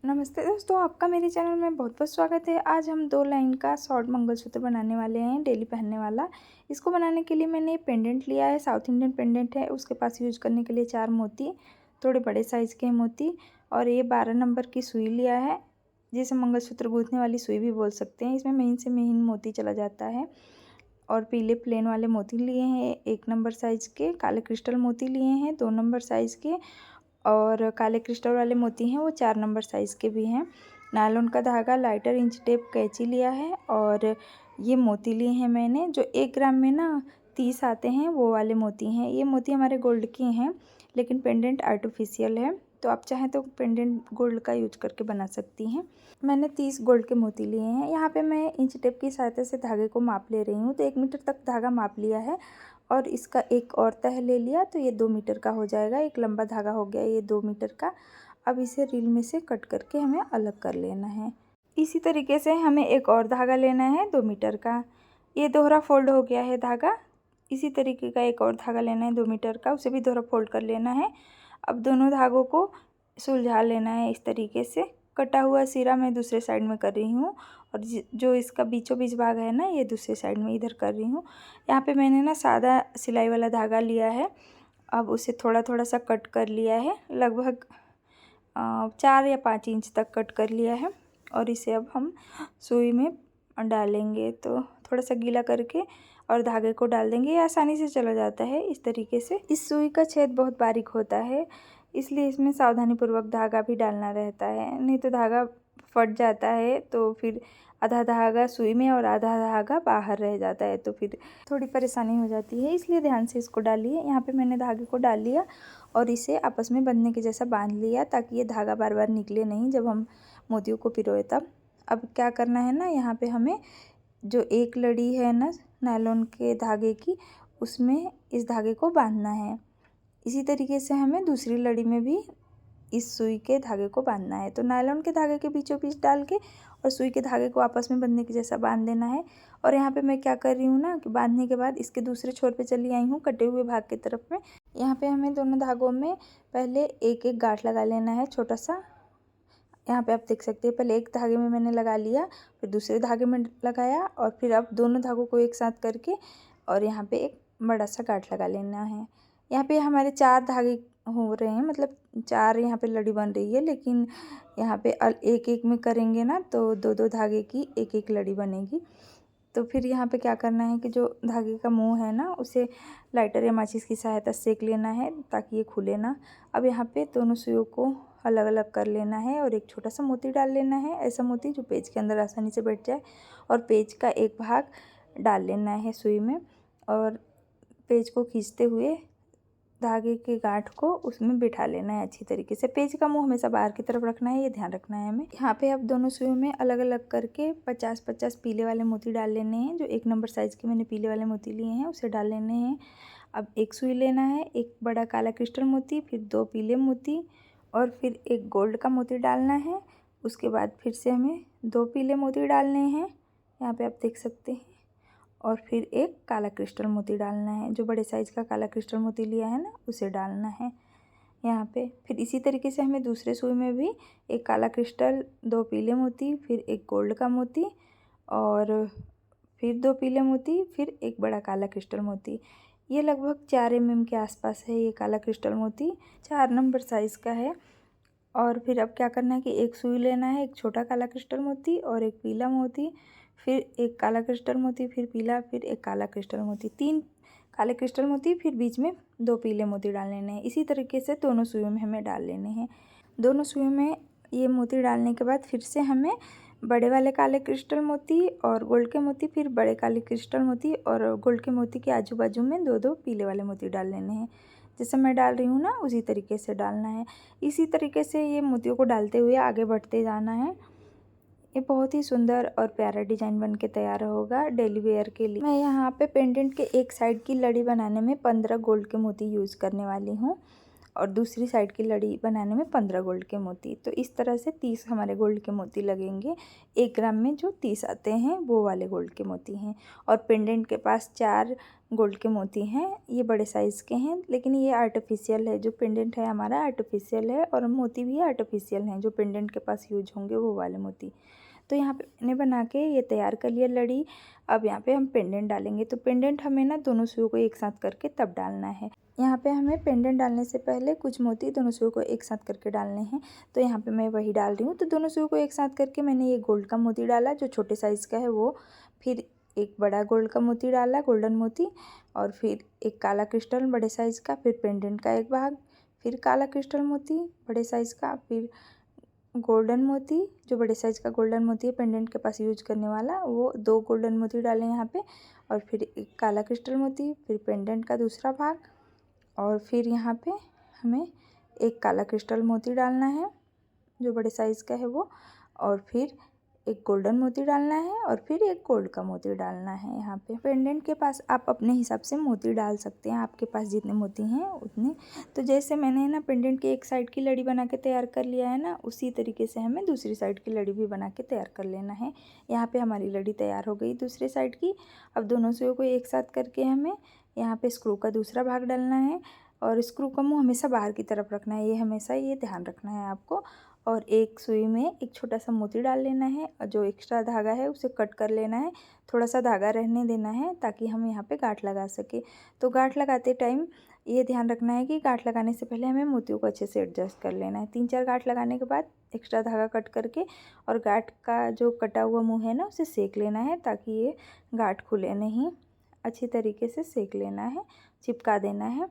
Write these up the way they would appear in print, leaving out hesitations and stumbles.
नमस्ते दोस्तों, आपका मेरे चैनल में बहुत बहुत स्वागत है। आज हम 2 लाइन का शॉर्ट मंगलसूत्र बनाने वाले हैं, डेली पहनने वाला। इसको बनाने के लिए मैंने पेंडेंट लिया है, साउथ इंडियन पेंडेंट है। उसके पास यूज करने के लिए 4 मोती, थोड़े बड़े साइज़ के मोती, और ये 12 नंबर की सुई लिया है, जिसे मंगलसूत्र गूँथने वाली सुई भी बोल सकते हैं। इसमें महीन से महीन मोती चला जाता है। और पीले प्लेन वाले मोती लिए हैं 1 नंबर साइज़ के, काले क्रिस्टल मोती लिए हैं 2 नंबर साइज़ के, और काले क्रिस्टल वाले मोती हैं वो 4 नंबर साइज़ के भी हैं। नायलॉन का धागा, लाइटर, इंच टेप, कैंची लिया है, और ये मोती लिए हैं मैंने, जो 1 ग्राम में ना 30 आते हैं, वो वाले मोती हैं। ये मोती हमारे गोल्ड के हैं, लेकिन पेंडेंट आर्टिफिशियल है, तो आप चाहें तो पेंडेंट गोल्ड का यूज करके बना सकती हैं। मैंने 30 गोल्ड के मोती लिए हैं। यहाँ पे मैं इंच टेप की सहायता से धागे को माप ले रही हूँ। तो 1 मीटर तक धागा माप लिया है, और इसका एक और तह ले लिया, तो ये 2 मीटर का हो जाएगा। एक लंबा धागा हो गया ये 2 मीटर का। अब इसे रील में से कट करके हमें अलग कर लेना है। इसी तरीके से हमें एक और धागा लेना है 2 मीटर का। ये दोहरा फोल्ड हो गया है धागा। इसी तरीके का एक और धागा लेना है 2 मीटर का, उसे भी दोहरा फोल्ड कर लेना है। अब दोनों धागों को सुलझा लेना है इस तरीके से। कटा हुआ सिरा मैं दूसरे साइड में कर रही हूँ, और जो इसका बीचों बीच भाग है ना, ये दूसरे साइड में इधर कर रही हूँ। यहाँ पे मैंने ना सादा सिलाई वाला धागा लिया है। अब उसे थोड़ा थोड़ा सा कट कर लिया है, लगभग 4 या 5 इंच तक कट कर लिया है। और इसे अब हम सुई में डालेंगे, तो थोड़ा सा गीला करके और धागे को डाल देंगे। ये आसानी से चला जाता है इस तरीके से। इस सुई का छेद बहुत बारीक होता है, इसलिए इसमें सावधानीपूर्वक धागा भी डालना रहता है, नहीं तो धागा फट जाता है, तो फिर आधा धागा सुई में और आधा धागा बाहर रह जाता है, तो फिर थोड़ी परेशानी हो जाती है। इसलिए ध्यान से इसको डालिए। यहाँ पे मैंने धागे को डाल लिया और इसे आपस में बंधने के जैसा बांध लिया, ताकि ये धागा बार बार निकले नहीं जब हम मोतियों को पिरोए तब। अब क्या करना है ना, यहाँ पे हमें जो एक लड़ी है ना नायलॉन के धागे की, उसमें इस धागे को बांधना है। इसी तरीके से हमें दूसरी लड़ी में भी इस सुई के धागे को बांधना है। तो नायलॉन के धागे के बीचों बीच डाल के और सुई के धागे को आपस में बंधने के जैसा बांध देना है। और यहाँ पे मैं क्या कर रही हूँ ना, कि बांधने के बाद इसके दूसरे छोर पे चली आई हूँ कटे हुए भाग की तरफ में। यहाँ पे हमें दोनों धागों में पहले एक एक गांठ लगा लेना है, छोटा सा। यहाँ पे आप देख सकते हैं, पहले एक धागे में मैंने लगा लिया, फिर दूसरे धागे में लगाया, और फिर अब दोनों धागों को एक साथ करके और यहाँ पे एक बड़ा सा गांठ लगा लेना है। यहाँ पे हमारे 4 धागे हो रहे हैं, मतलब 4 यहाँ पे लड़ी बन रही है, लेकिन यहाँ पे एक एक में करेंगे ना, तो 2 धागे की एक एक लड़ी बनेगी। तो फिर यहाँ पे क्या करना है कि जो धागे का मुंह है ना, उसे लाइटर या माचिस की सहायता से सेक लेना है, ताकि ये खुले ना। अब यहाँ पे दोनों सुइयों को अलग अलग कर लेना है, और एक छोटा सा मोती डाल लेना है, ऐसा मोती जो पेज के अंदर आसानी से बैठ जाए, और पेज का एक भाग डाल लेना है सुई में, और पेज को खींचते हुए धागे के गांठ को उसमें बिठा लेना है अच्छी तरीके से। पेज का मुंह हमेशा बाहर की तरफ रखना है, ये ध्यान रखना है हमें। यहाँ पे अब दोनों सुइयों में अलग अलग करके 50-50 पीले वाले मोती डाल लेने हैं। जो 1 नंबर साइज़ के मैंने पीले वाले मोती लिए हैं, उसे डाल लेने हैं। अब एक सुई लेना है, एक बड़ा काला क्रिस्टल मोती, फिर 2 पीले मोती, और फिर एक गोल्ड का मोती डालना है। उसके बाद फिर से हमें 2 पीले मोती डालने हैं, यहाँ पे आप देख सकते हैं, और फिर एक काला क्रिस्टल मोती डालना है। जो बड़े साइज़ का काला क्रिस्टल मोती लिया है ना, उसे डालना है यहाँ पे। फिर इसी तरीके से हमें दूसरे सुई में भी एक काला क्रिस्टल, 2 पीले मोती, फिर एक गोल्ड का मोती, और फिर 2 पीले मोती, फिर एक बड़ा काला क्रिस्टल मोती। ये लगभग 4 mm के आसपास है। ये काला क्रिस्टल मोती 4 नंबर साइज़ का है। और फिर अब क्या करना है कि एक सुई लेना है, एक छोटा काला क्रिस्टल मोती और एक पीला मोती, फिर एक काला क्रिस्टल मोती, फिर पीला, फिर एक काला क्रिस्टल मोती, 3 काले क्रिस्टल मोती, फिर बीच में 2 पीले मोती डाल लेने हैं। इसी तरीके से दोनों सुइयों में हमें डाल लेने हैं। दोनों सुइयों में ये मोती डालने के बाद फिर से हमें बड़े वाले काले क्रिस्टल मोती और गोल्ड के मोती, फिर बड़े काले क्रिस्टल मोती और गोल्ड के मोती के आजू बाजू में 2-2 पीले वाले मोती डाल लेने हैं। जैसे मैं डाल रही हूँ ना, उसी तरीके से डालना है। इसी तरीके से ये मोतियों को डालते हुए आगे बढ़ते जाना है। ये बहुत ही सुंदर और प्यारा डिज़ाइन बन के तैयार होगा डेली वेयर के लिए। मैं यहाँ पे पेंडेंट के एक साइड की लड़ी बनाने में 15 गोल्ड के मोती यूज़ करने वाली हूँ। और दूसरी साइड की लड़ी बनाने में 15 गोल्ड के मोती। तो इस तरह से 30 हमारे गोल्ड के मोती लगेंगे। 1 ग्राम में जो 30 आते हैं वो वाले गोल्ड के मोती हैं। और पेंडेंट के पास 4 गोल्ड के मोती हैं। ये बड़े साइज़ के हैं, लेकिन ये आर्टिफिशियल है। जो पेंडेंट है हमारा आर्टिफिशियल है और मोती भी आर्टिफिशियल हैं। जो पेंडेंट के पास यूज होंगे वो वाले मोती। तो यहाँ पे मैंने बना के ये तैयार कर लिया लड़ी। अब यहाँ पे हम पेंडेंट डालेंगे। तो पेंडेंट हमें ना दोनों सुइयों को एक साथ करके तब डालना है। यहाँ पे हमें पेंडेंट डालने से पहले कुछ मोती दोनों सुइयों को एक साथ करके डालने हैं। तो यहाँ पे मैं वही डाल रही हूँ। तो दोनों सुइयों को एक साथ करके मैंने ये गोल्ड का मोती डाला जो छोटे साइज़ का है वो, फिर एक बड़ा गोल्ड का मोती डाला, गोल्डन मोती, और फिर एक काला क्रिस्टल बड़े साइज़ का, फिर पेंडेंट का एक भाग, फिर काला क्रिस्टल मोती बड़े साइज़ का, फिर गोल्डन मोती जो बड़े साइज़ का गोल्डन मोती है पेंडेंट के पास यूज करने वाला, वो 2 गोल्डन मोती डालें यहाँ पे, और फिर एक काला क्रिस्टल मोती, फिर पेंडेंट का दूसरा भाग, और फिर यहाँ पे हमें एक काला क्रिस्टल मोती डालना है जो बड़े साइज़ का है वो, और फिर एक गोल्डन मोती डालना है, और फिर एक गोल्ड का मोती डालना है। यहाँ पे पेंडेंट के पास आप अपने हिसाब से मोती डाल सकते हैं, आपके पास जितने मोती हैं उतने। तो जैसे मैंने ना पेंडेंट के एक साइड की लड़ी बना के तैयार कर लिया है ना, उसी तरीके से हमें दूसरी साइड की लड़ी भी बना के तैयार कर लेना है। यहाँ पे हमारी लड़ी तैयार हो गई दूसरी साइड की। अब दोनों सुइयों को एक साथ करके हमें यहाँ पे स्क्रू का दूसरा भाग डालना है, और स्क्रू का मुँह हमेशा बाहर की तरफ रखना है, ये हमेशा ये ध्यान रखना है आपको। और एक सुई में एक छोटा सा मोती डाल लेना है, और जो एक्स्ट्रा धागा है उसे कट कर लेना है। थोड़ा सा धागा रहने देना है ताकि हम यहाँ पे गांठ लगा सके। तो गांठ लगाते टाइम ये ध्यान रखना है कि गांठ लगाने से पहले हमें मोतियों को अच्छे से एडजस्ट कर लेना है। 3-4 गांठ लगाने के बाद एक्स्ट्रा धागा कट करके और गांठ का जो कटा हुआ मुँह है ना उसे सेक लेना है ताकि ये गांठ खुले नहीं। अच्छी तरीके से सेक लेना है, चिपका देना है।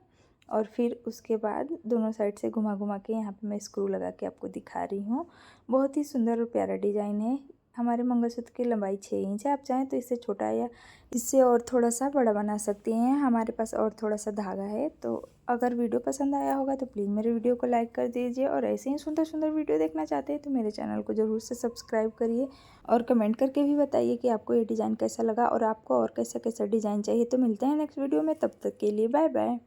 और फिर उसके बाद दोनों साइड से घुमा घुमा के यहाँ पे मैं स्क्रू लगा के आपको दिखा रही हूँ। बहुत ही सुंदर और प्यारा डिज़ाइन है। हमारे मंगलसूत्र की लंबाई 6 इंच है। आप चाहें तो इससे छोटा या इससे और थोड़ा सा बड़ा बना सकती हैं। हमारे पास और थोड़ा सा धागा है। तो अगर वीडियो पसंद आया होगा तो प्लीज़ मेरे वीडियो को लाइक कर दीजिए, और ऐसे ही सुंदर सुंदर वीडियो देखना चाहते हैं तो मेरे चैनल को ज़रूर से सब्सक्राइब करिए, और कमेंट करके भी बताइए कि आपको ये डिज़ाइन कैसा लगा और आपको और कैसा कैसा डिज़ाइन चाहिए। तो मिलते हैं नेक्स्ट वीडियो में, तब तक के लिए बाय बाय।